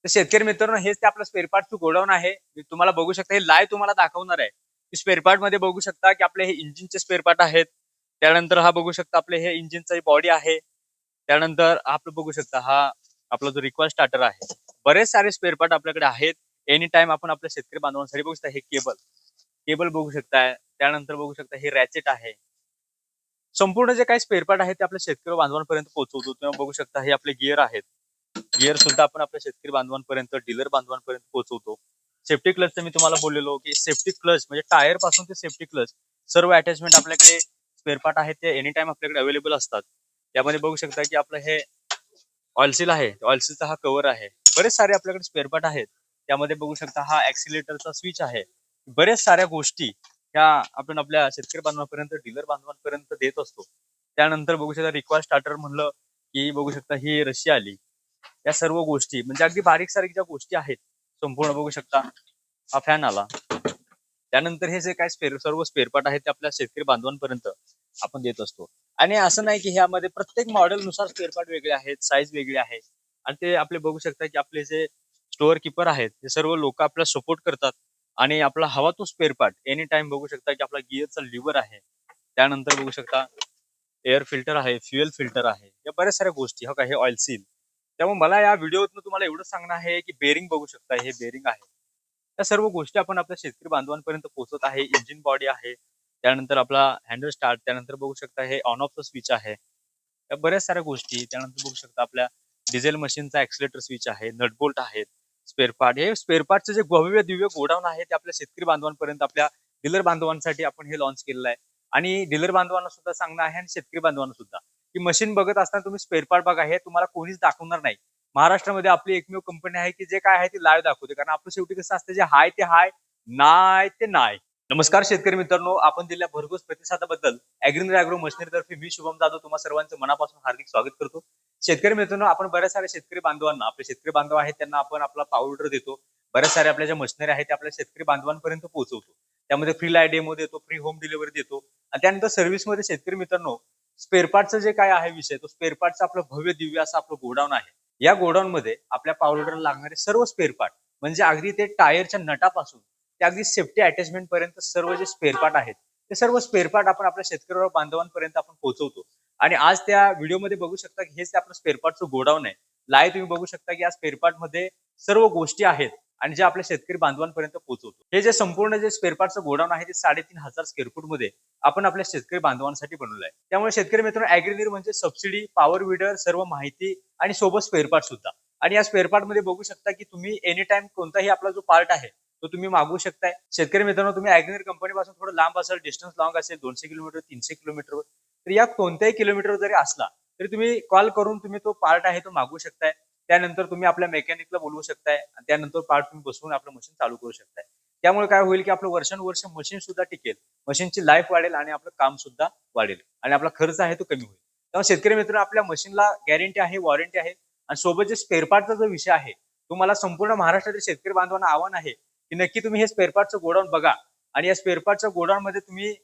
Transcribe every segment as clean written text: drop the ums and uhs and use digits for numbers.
तर शेतकरी मित्रांनो, हेच ते आपलं स्पेअर पार्टचं गोडाऊन आहे. मी तुम्हाला बघू शकता, हे लाईव्ह तुम्हाला दाखवणार आहे. स्पेअर पार्ट मध्ये बघू शकता की आपले हे इंजिनचे स्पेअर पार्ट आहेत. त्यानंतर हा बघू शकता आपले हे इंजिनचा बॉडी आहे. त्यानंतर आपण बघू शकता हा आपला जो रिकॉइल स्टार्टर आहे. बरेच सारे स्पेअर पार्ट आपल्याकडे आहेत. एनी टाइम आपण आपल्या शेतकरी बांधवांसाठी बघू शकता, हे केबल केबल बघू शकताय. त्यानंतर बघू शकता हे रॅचेट आहे. संपूर्ण जे काही स्पेअर पार्ट आहेत ते आपल्या शेतकरी बांधवांपर्यंत पोहोचवतो. तुम्ही बघू शकता हे आपले गिअर आहेत. गिअर सुद्धा आपण आपल्या शेतकरी बांधवांपर्यंत, डीलर बांधवांपर्यंत पोहोचवतो. सेफ्टी क्लचचं मी तुम्हाला बोललेलो की सेफ्टी क्लच म्हणजे टायर पासून ते सेफ्टी क्लच सर्व अटॅचमेंट आपल्याकडे स्पेअर पार्ट आहेत ते एनी टाइम आपल्याकडे अवेलेबल असतात. त्यामध्ये बघू शकता की आपलं हे ऑइल सील आहे. ऑइल सीलचा हा कव्हर आहे. बरेच सारे आपल्याकडे स्पेअर पार्ट आहेत. त्यामध्ये बघू शकता हा ऍक्सिलेटरचा स्विच आहे. बरेच साऱ्या गोष्टी ह्या आपण आपल्या शेतकरी बांधवांपर्यंत, डीलर बांधवांपर्यंत देत असतो. त्यानंतर बघू शकता रिक्वायर स्टार्टर म्हणलं की बघू शकता ही रशी आली. या सर्व गोष्टी म्हणजे अगदी बारीक सारीक ज्या गोष्टी आहेत संपूर्ण बघू शकता. हा फॅन आला. त्यानंतर हे जे काय सर्व स्पेअर पार्ट आहेत ते आपल्या शेतकरी बांधवांपर्यंत आपण देत असतो. आणि असं नाही की ह्यामध्ये प्रत्येक मॉडेल नुसार स्पेअर पार्ट वेगळे आहेत, साईज वेगळी आहे. आणि ते आपले बघू शकता की आपले जे स्टोअर किपर आहेत ते सर्व लोक आपल्याला सपोर्ट करतात. आणि आपला हवा तो स्पेअर पार्ट एनी टाइम बघू शकता की आपला गिअरचा लिव्हर आहे. त्यानंतर बघू शकता एअर फिल्टर आहे, फ्युएल फिल्टर आहे. या बऱ्याच साऱ्या गोष्टी हो का, हे ऑइल सील. त्यामुळे मला या व्हिडिओतून तुम्हाला एवढं सांगणं आहे की बेरिंग बघू शकता, हे बेरिंग आहे. त्या सर्व गोष्टी आपण आपल्या शेतकरी बांधवांपर्यंत पोहोचत आहे. इंजिन बॉडी आहे. त्यानंतर आपला हँडल स्टार्ट, त्यानंतर बघू शकता हे ऑन ऑफचं स्विच आहे. या बऱ्याच साऱ्या गोष्टी. त्यानंतर बघू शकता आपल्या डिझेल मशीनचा ॲक्सिलेटर स्विच आहे, नट बोल्ट आहेत, स्पेअर पार्ट. हे स्पेअर पार्टचं जे भव्य दिव्य गोडाऊन आहे ते आपल्या शेतकरी बांधवांपर्यंत, आपल्या डीलर बांधवांसाठी आपण हे लॉन्च केलेलं आहे. आणि डीलर बांधवांना सुद्धा सांगणं आहे आणि शेतकरी बांधवांना सुद्धा की मशीन बघत असताना तुम्ही स्पेअर पार्ट बघा, हे तुम्हाला कोणीच दाखवणार नाही. महाराष्ट्रामध्ये आपली एकमेव कंपनी आहे की जे काय आहे ते लाईव्ह दाखवते. कारण आपलं शेवटी कसं असतं, जे हाय ते हाय, नाय ते नाय. नमस्कार शेतकरी मित्रांनो, आपण दिलेल्या भरघोस प्रतिसादाबद्दल ॲग्रीनर ॲग्रो मशिनरीतर्फे मी शुभम जाधव तुम्हा सर्वांचं मनापासून हार्दिक स्वागत करतो. शेतकरी मित्रांनो, आपण बऱ्याच साऱ्या शेतकरी बांधवांना, आपले शेतकरी बांधव आहेत त्यांना आपण आपला पावडर देतो. बऱ्याच साऱ्या आपल्या ज्या मशिनरी आहेत त्या आपल्या शेतकरी बांधवांपर्यंत पोहोचवतो. त्यामध्ये फ्री लाईव्ह डेमो देतो, फ्री होम डिलिव्हरी देतो. आणि त्यानंतर सर्व्हिसमध्ये शेतकरी मित्रांनो, स्पेअर पार्टचं जे काय आहे विषय, तो स्पेअर पार्टचं आपलं भव्य दिव्य असं आपलं गोडाऊन आहे. या गोडाऊन मध्ये आपल्या पावडरला लागणारे सर्व स्पेअर पार्ट म्हणजे अगदी ते टायरच्या नटापासून ते अगदी सेफ्टी अटॅचमेंट पर्यंत सर्व जे स्पेअर पार्ट आहेत ते सर्व स्पेअर पार्ट आपण आपल्या शेतकरी बांधवांपर्यंत आपण पोहोचवतो. आणि आज त्या व्हिडिओमध्ये बघू शकता की हेच आपलं स्पेअर पार्टचं गोडाऊन आहे. लाईव्ह तुम्ही बघू शकता की या स्पेअर पार्ट मध्ये सर्व गोष्टी आहेत आणि जे आपल्या शेतकरी बांधवांपर्यंत पोहोचवतो. हे जे संपूर्ण जे स्पेअर पार्टचं गोडाऊन आहे ते 3,500 स्क्वेअर फूट मध्ये आपण आपल्या शेतकरी बांधवांसाठी बनवलं आहे. त्यामुळे शेतकरी मित्रांनो, ॲग्रीनीर म्हणजे सबसिडी, पॉवर विडर, सर्व माहिती आणि सोबत स्पेअर पार्ट सुद्धा. आणि या स्पेअर पार्ट मध्ये बघू शकता की तुम्ही एनी टाइम कोणताही आपला जो पार्ट आहे तो तुम्ही मागवू शकताय. शेतकरी मित्रांनो, तुम्ही ॲग्रीनीर कंपनीपासून थोडं लांब असेल, डिस्टन्स लॉंग असेल, 200 किलोमीटर, 300 किलोमीटर, तर या कोणत्याही किलोमीटर जरी असला तरी तुम्ही कॉल करून तुम्ही तो पार्ट आहे तो मागवू शकताय. त्यानंतर तुम्ही आपल्या मेकॅनिकला बोलवू शकताय आणि त्यानंतर पार्ट तुम्ही बसवून आपलं मशीन चालू करू शकताय. त्यामुळे काय होईल की आपलं वर्षानुवर्ष मशीन सुद्धा टिकेल, मशीनची लाईफ वाढेल आणि आपलं काम सुद्धा वाढेल आणि आपला खर्च आहे तो कमी होईल. तेव्हा शेतकरी मित्र, आपल्या मशीनला गॅरंटी आहे, वॉरंटी आहे. आणि सोबत जे स्पेअर पार्टचा जो विषय आहे, तुम्हाला संपूर्ण महाराष्ट्रातील शेतकरी बांधवांना आव्हान आहे की नक्की तुम्ही हे स्पेअर पार्टचं गोडाऊन बघा. आणि या स्पेअर पार्टच्या गोडाऊन मध्ये तुम्ही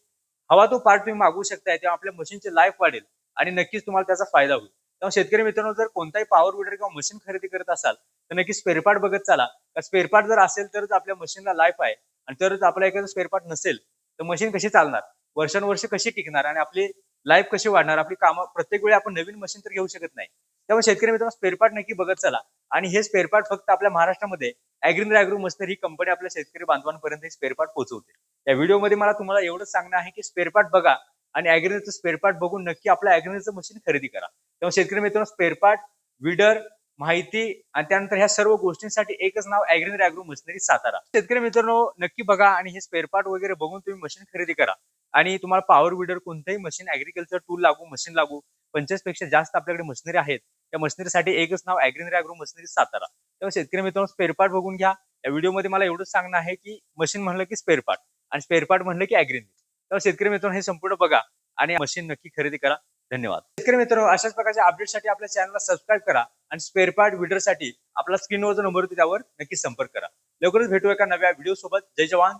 हवा तो पार्ट तुम्ही मागवू शकताय. तेव्हा आपल्या मशीनची लाईफ वाढेल आणि नक्कीच तुम्हाला त्याचा फायदा होईल. तेव्हा शेतकरी मित्रांनो, जर कोणताही पॉवर विडर किंवा मशीन खरेदी करत असाल तर नक्की स्पेअर पार्ट बघत चला. स्पेअर पार्ट जर असेल तरच आपल्या मशीनला लाईफ आहे. आणि तरच आपला एखादा स्पेअर पार्ट नसेल तर मशीन कशी चालणार, वर्षानुवर्ष कशी टिकणार आणि आपली लाईफ कशी वाढणार, आपली कामं प्रत्येक वेळी आपण नवीन मशीन तर घेऊ शकत नाही. त्यामुळे शेतकरी मित्रांनो, स्पेअर पार्ट नक्की बघत चला. आणि हे स्पेअर पार्ट फक्त आपल्या महाराष्ट्रामध्ये ॲग्रीनर ॲग्रो मशिनरी ही कंपनी आपल्या शेतकरी बांधवांपर्यंत स्पेअर पार्ट पोहोचवते. या व्हिडिओमध्ये मला तुम्हाला एवढंच सांगणं आहे की स्पेअर पार्ट बघा आणि ॲग्रीनरचं स्पेअर पार्ट बघून नक्की आपल्या ॲग्रीनरचं मशीन खरेदी करा. तेव्हा शेतकरी मित्रांनो, स्पेअर पार्ट, विडर, माहिती आणि त्यानंतर ह्या सर्व गोष्टींसाठी एकच नाव, ॲग्रीनर ॲग्रो मशिनरी सातारा. शेतकरी मित्रांनो, नक्की बघा आणि हे स्पेअर पार्ट वगैरे बघून तुम्ही मशीन खरेदी करा. आणि तुम्हाला पॉवर विडर, कोणतेही मशीन, ऍग्रिकल्चर टूल लागू, मशीन लागू, 25 पेक्षा जास्त आपल्याकडे मशिनरी आहेत. त्या मशिनरीसाठी एकच नाव, ॲग्रीनर ॲग्रो मशिनरी सातारा. तेव्हा शेतकरी मित्रांनो, स्पेअर पार्ट बघून घ्या. या व्हिडिओमध्ये मला एवढंच सांगणं आहे की मशीन म्हणलं की स्पेअर पार्ट आणि स्पेअर पार्ट म्हणलं की ॲग्रीनर. तेव्हा शेतकरी मित्रांनो, हे संपूर्ण बघा आणि मशीन नक्की खरेदी करा. धन्यवाद. शेतकरी मित्रांनो, अशाच प्रकारच्या अपडेटसाठी आपल्या चॅनलला सबस्क्राईब करा आणि स्पेअर पार्ट विडरसाठी आपला स्क्रीनवर जो नंबर होतो त्यावर नक्की संपर्क करा. लवकरच भेटू एका नव्या व्हिडिओ सोबत. जय जवान,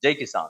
जय किसान.